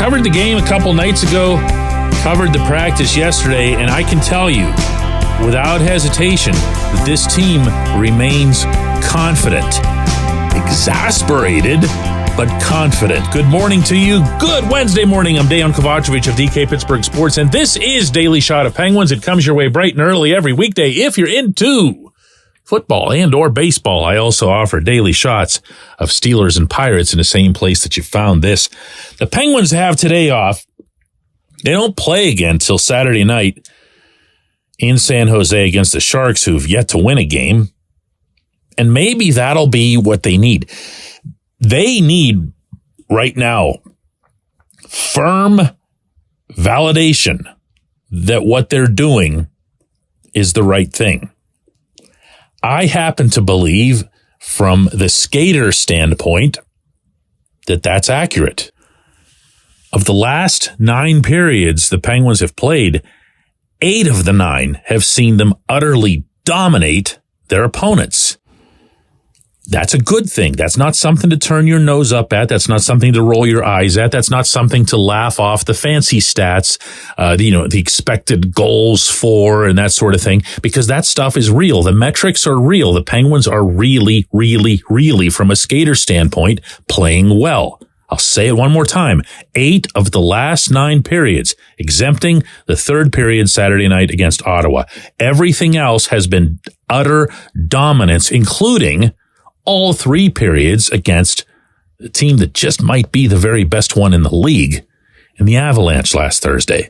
Covered the game a couple nights ago, covered the practice yesterday, and I can tell you, without hesitation, that this team remains confident. Exasperated, but confident. Good morning to you. Good Wednesday morning. I'm Dejan Kovacevic of DK Pittsburgh Sports, and this is Daily Shot of Penguins. It comes your way bright and early every weekday if you're into football and or baseball. I also offer daily shots of Steelers and Pirates in the same place that you found this. The Penguins have today off. They don't play again till Saturday night in San Jose against the Sharks, who've yet to win a game. And maybe that'll be what they need. They need, right now, firm validation that what they're doing is the right thing. I happen to believe, from the skater standpoint, that that's accurate. Of the last 9 periods the Penguins have played, 8 of the 9 have seen them utterly dominate their opponents. That's a good thing. That's not something to turn your nose up at. That's not something to roll your eyes at. That's not something to laugh off the fancy stats, the expected goals for and that sort of thing, because that stuff is real. The metrics are real. The Penguins are really, really, really, from a skater standpoint, playing well. I'll say it one more time. 8 of the last 9 periods, exempting the third period Saturday night against Ottawa. Everything else has been utter dominance, including all 3 periods against the team that just might be the very best one in the league in the Avalanche last Thursday.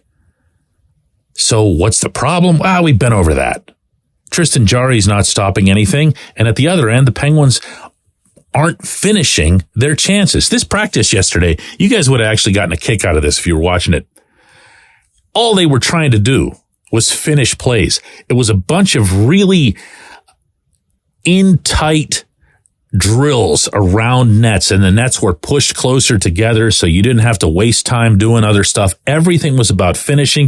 So what's the problem? Well, we've been over that. Tristan Jarry's not stopping anything. And at the other end, the Penguins aren't finishing their chances. This practice yesterday, you guys would have actually gotten a kick out of this if you were watching it. All they were trying to do was finish plays. It was a bunch of really in-tight drills around nets, and the nets were pushed closer together so you didn't have to waste time doing other stuff. Everything was about finishing.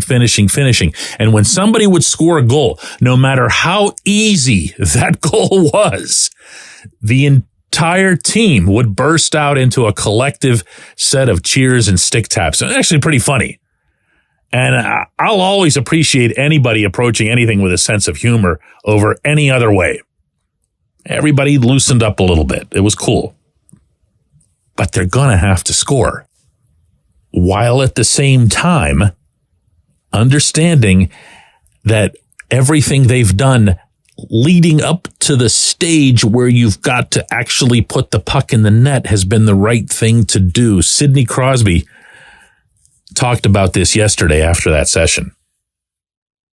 And when somebody would score a goal, no matter how easy that goal was, the entire team would burst out into a collective set of cheers and stick taps. It's actually pretty funny. And I'll always appreciate anybody approaching anything with a sense of humor over any other way. Everybody loosened up a little bit. It was cool. But they're going to have to score, while at the same time understanding that everything they've done leading up to the stage where you've got to actually put the puck in the net has been the right thing to do. Sidney Crosby talked about this yesterday after that session.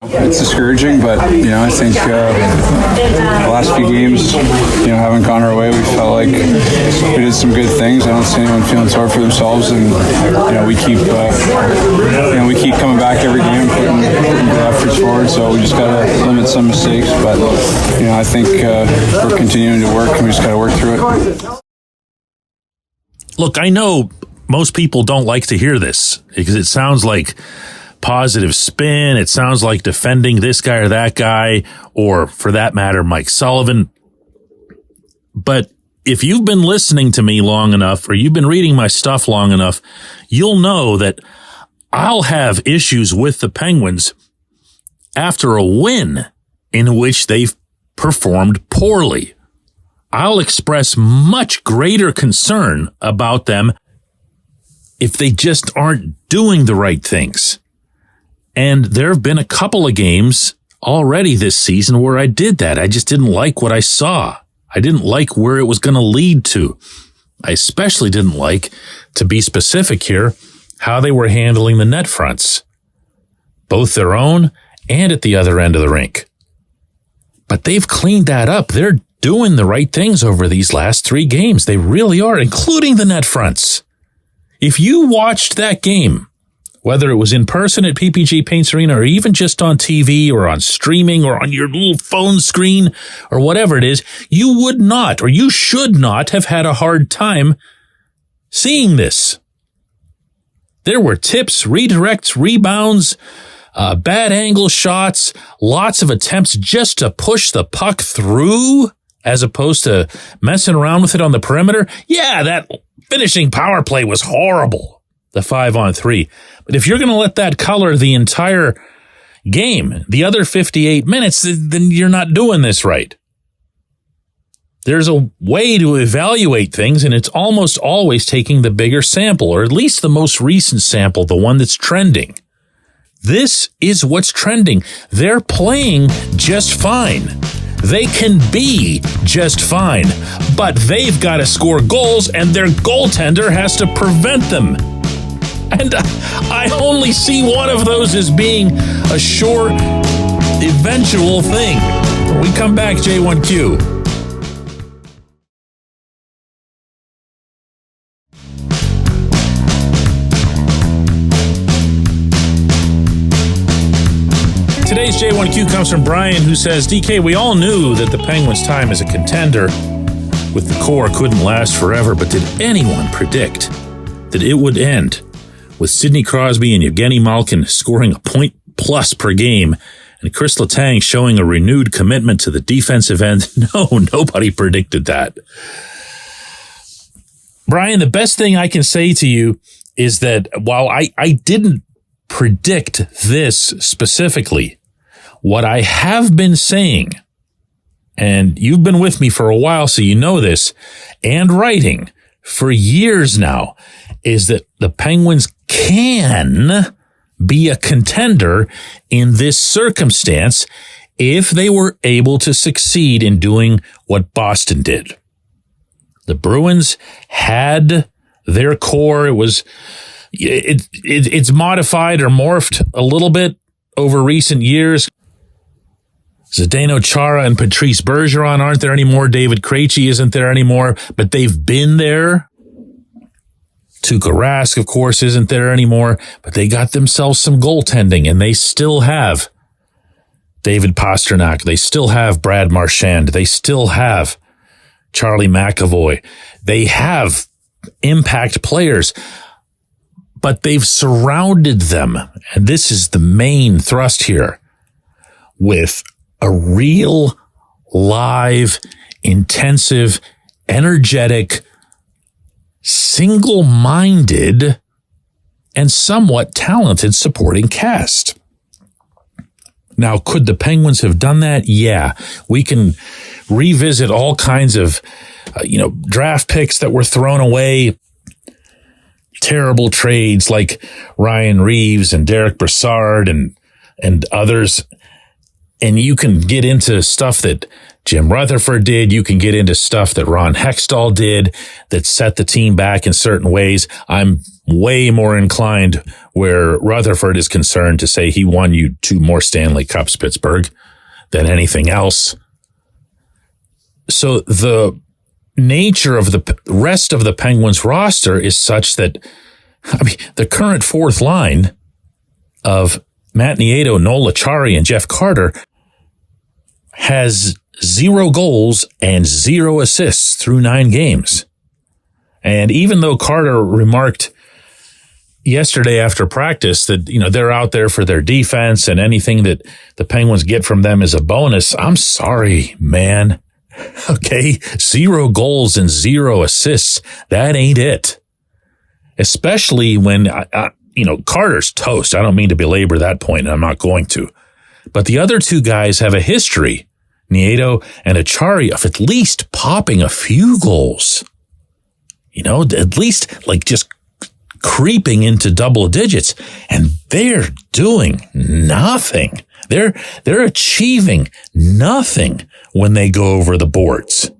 It's discouraging, but, I think the last few games, haven't gone our way. We felt like we did some good things. I don't see anyone feeling sorry for themselves, and, we keep coming back every game, putting the efforts forward, so we just got to limit some mistakes, but, I think we're continuing to work, and we just got to work through it. Look, I know most people don't like to hear this, because it sounds like positive spin. It sounds like defending this guy or that guy, or for that matter, Mike Sullivan. But if you've been listening to me long enough, or you've been reading my stuff long enough, you'll know that I'll have issues with the Penguins after a win in which they've performed poorly. I'll express much greater concern about them if they just aren't doing the right things. And there have been a couple of games already this season where I did that. I just didn't like what I saw. I didn't like where it was going to lead to. I especially didn't like, to be specific here, how they were handling the net fronts, both their own and at the other end of the rink. But they've cleaned that up. They're doing the right things over these last 3 games. They really are, including the net fronts. If you watched that game, whether it was in person at PPG Paints Arena or even just on TV or on streaming or on your little phone screen or whatever it is, you would not, or you should not, have had a hard time seeing this. There were tips, redirects, rebounds, bad angle shots, lots of attempts just to push the puck through as opposed to messing around with it on the perimeter. Yeah, that finishing power play was horrible. the 5-on-3. But if you're going to let that color the entire game, the other 58 minutes, then you're not doing this right. There's a way to evaluate things, and it's almost always taking the bigger sample, or at least the most recent sample, the one that's trending. This is what's trending. They're playing just fine. They can be just fine, but they've got to score goals, and their goaltender has to prevent them. And I only see one of those as being a sure, eventual thing. When we come back, J1Q. Today's J1Q comes from Brian, who says, DK, we all knew that the Penguins' time as a contender with the core couldn't last forever, but did anyone predict that it would end with Sidney Crosby and Evgeny Malkin scoring a point plus per game and Chris Letang showing a renewed commitment to the defensive end? No, nobody predicted that. Brian, the best thing I can say to you is that while I didn't predict this specifically, what I have been saying, and you've been with me for a while, so you know this, and writing for years now, is that the Penguins can be a contender in this circumstance if they were able to succeed in doing what Boston did. The Bruins had their core. It's modified or morphed a little bit over recent years. Zdeno Chara and Patrice Bergeron aren't there anymore. David Krejci isn't there anymore, but they've been there. Tuukka Rask, of course, isn't there anymore, but they got themselves some goaltending, and they still have David Pastrnak. They still have Brad Marchand. They still have Charlie McAvoy. They have impact players, but they've surrounded them, and this is the main thrust here, with a real, live, intensive, energetic, single-minded, and somewhat talented supporting cast. Now, could the Penguins have done that? Yeah. We can revisit all kinds of, draft picks that were thrown away, terrible trades like Ryan Reeves and Derek Brassard and others. And you can get into stuff that Jim Rutherford did. You can get into stuff that Ron Hextall did that set the team back in certain ways. I'm way more inclined where Rutherford is concerned to say he won you 2 more Stanley Cups, Pittsburgh, than anything else. So the nature of the rest of the Penguins roster is such that, the current fourth line of Matt Nieto, Noel Acciari, and Jeff Carter has 0 goals and 0 assists through 9 games. And even though Carter remarked yesterday after practice that, they're out there for their defense and anything that the Penguins get from them is a bonus, I'm sorry, man. Okay, 0 goals and 0 assists. That ain't it. Especially when, Carter's toast. I don't mean to belabor that point, and I'm not going to. But the other 2 guys have a history, Nieto and Acciari, of at least popping a few goals. At least just creeping into double digits. And they're doing nothing. They're achieving nothing when they go over the boards.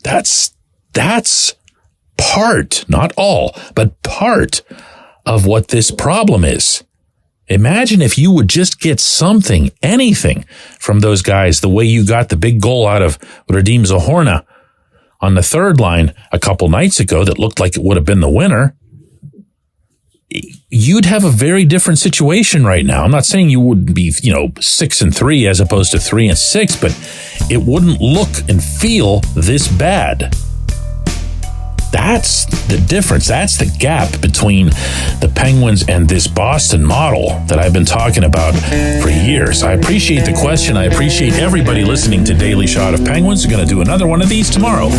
That's part, not all, but part of what this problem is. Imagine if you would just get something, anything from those guys, the way you got the big goal out of Radim Zohorna on the third line a couple nights ago that looked like it would have been the winner. You'd have a very different situation right now. I'm not saying you would be, 6-3 as opposed to 3-6, but it wouldn't look and feel this bad. That's the difference. That's the gap between the Penguins and this Boston model that I've been talking about for years. I appreciate the question. I appreciate everybody listening to Daily Shot of Penguins. We're going to do another one of these tomorrow.